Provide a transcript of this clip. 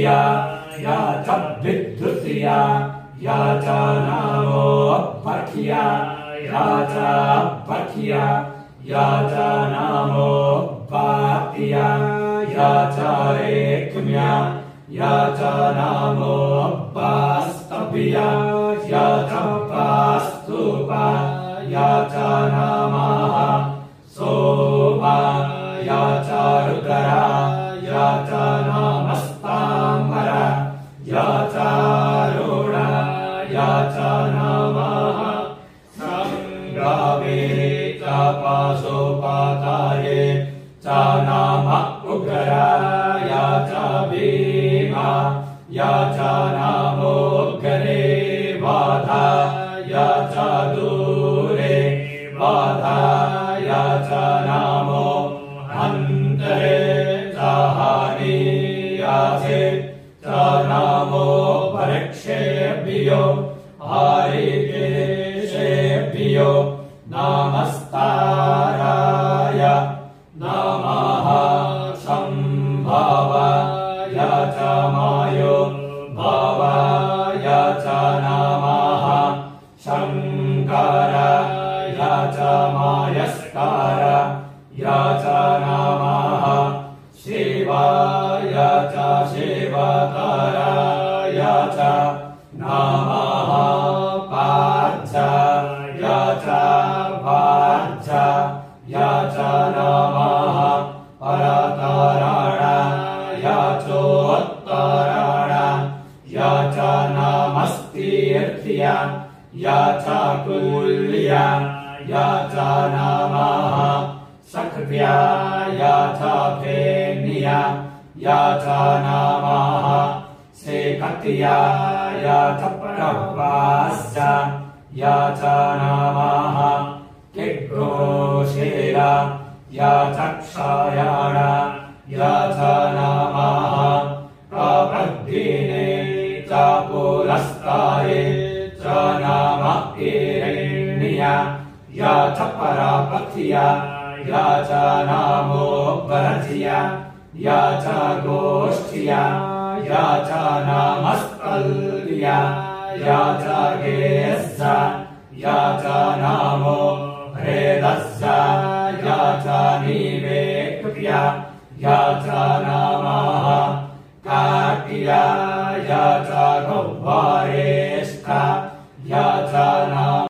तृतीया या च विद्युतिया या च नामो पठिया या च पठिया या च नामो पातिया या च रेक्म्या या च नामो पास्तव्या या च पास्तुपा या च नामः सोमा या च रुद्रा या च नामस्ताम्बरा या च रुणा या च नामः संगावे च पाशोपाताये च नाम उग्रा या च भीमा या च नामोग्रे बाधा या च दूरे बाधा या च नामो अन्तरे च हानि या च नामो परीक्षेभ्यो हरिकेशेभ्यो नमस्ताराय नमः संभवाय च मायो भवाय च नमः शङ्कराय च मायस्काराय च नमः शिवाय च शिवतराय च नमः पार्थाय च पार्थाय च नमः परतराणाय चोत्तराणाय च नमस्तीर्थ्या या च कुल्या या च नमः सख्या या च फेन्या या च नमः सेकत्या या च प्रवास्या या च नमः किग्रोशेला या च क्षयाणा या च नमः प्रपद्दिने च पुरस्ताये च नाम हिरण्या या च परापथ्या या च नामो वरजिया या च गोष्ठ्या या च नामस्तल्या या च गेस्सा या च नामो हृदस्सा